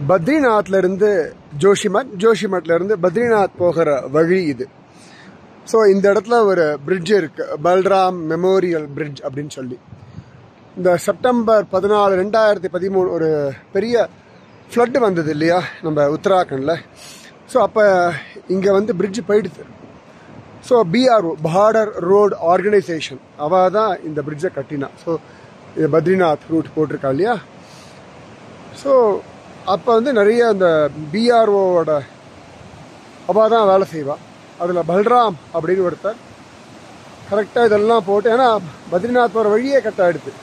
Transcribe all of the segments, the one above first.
பத்ரிநாத்ல இருந்து ஜோஷிமட்ல இருந்து பத்ரிநாத் போகிற வழி இது. ஸோ இந்த இடத்துல ஒரு பிரிட்ஜ் இருக்கு, பல்ராம் மெமோரியல் பிரிட்ஜ் அப்படின்னு சொல்லி. இந்த செப்டம்பர் 14, 2013 ஒரு பெரிய ஃப்ளட்டு வந்தது இல்லையா நம்ம உத்தராகண்டில். ஸோ அப்போ இங்கே வந்து பிரிட்ஜ் போயிடுது. So BRO border road organisation அவள் தான் இந்த பிரிட்ஜை கட்டினா. ஸோ இது பத்ரிநாத் ரூட் போட்டிருக்கா இல்லையா. ஸோ அப்போ வந்து நிறைய அந்த BROவோட அவள் தான் வேலை செய்வாள். அதில் பல்ராம் அப்படின்னு ஒருத்தர் கரெக்டாக இதெல்லாம் போட்டு, ஏன்னா பத்ரிநாத் போகிற வழியே கட் ஆகிடுது.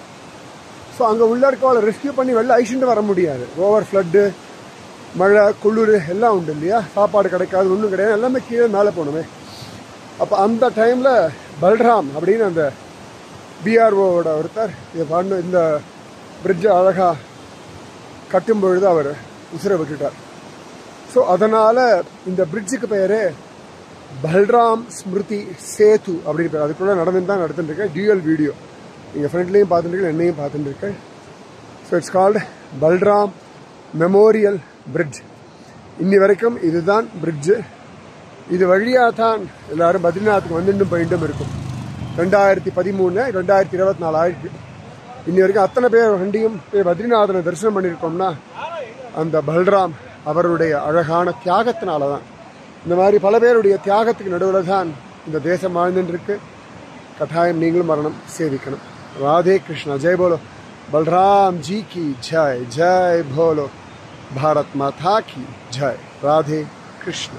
ஸோ அங்கே உள்ள இருக்கவளை ரெஸ்கியூ பண்ணி வெளில அழிச்சுட்டு வர முடியாது. ஓவர் ஃப்ளட்டு, மழை, குளிர் எல்லாம் உண்டு இல்லையா. சாப்பாடு கிடைக்காது, ஒன்றும் கிடையாது, எல்லாமே கீழே மேலே போகணுமே. அப்போ அந்த டைமில் பல்ராம் அப்படின்னு அந்த BROவோட ஒருத்தர் இதை பண்ணு இந்த பிரிட்ஜை அழகாக கட்டும் பொழுது அவர் உசுரை விட்டுட்டார். ஸோ அதனால் இந்த பிரிட்ஜுக்கு பேர் பல்ராம் ஸ்மிருதி சேது அப்படின்னு பேர். அதுக்குள்ள நடந்துட்டு தான் நடந்துட்டுருக்கேன். டியூயல் வீடியோ நீங்கள் ஃப்ரெண்ட்லேயும் பார்த்துட்டுருக்கேன், என்னையும் பார்த்துட்டுருக்கேன். So it's called Balram memorial bridge. இன்னி வரைக்கும் இதுதான் பிரிட்ஜு. இது வழியாக தான் எல்லோரும் பத்ரிநாத்துக்கு வந்துட்டும் போயிட்டும் இருக்கும். 2013, 2024 ஆயிடுச்சு. இன்னி வரைக்கும் அத்தனை பேர் வண்டியும் போய் பத்ரிநாதனை தரிசனம் பண்ணியிருக்கோம்னா அந்த பல்ராம் அவருடைய அழகான தியாகத்தினால தான். இந்த மாதிரி பல பேருடைய தியாகத்துக்கு நடுவில் தான் இந்த தேசம் வாழ்ந்துருக்கு. கட்டாயம் நீங்களும் வரணும், சேவிக்கணும். ராதே கிருஷ்ணா. ஜெய் போலோ बलराम जी की जय. जय बोलो भारत माता की जय. राधे कृष्ण.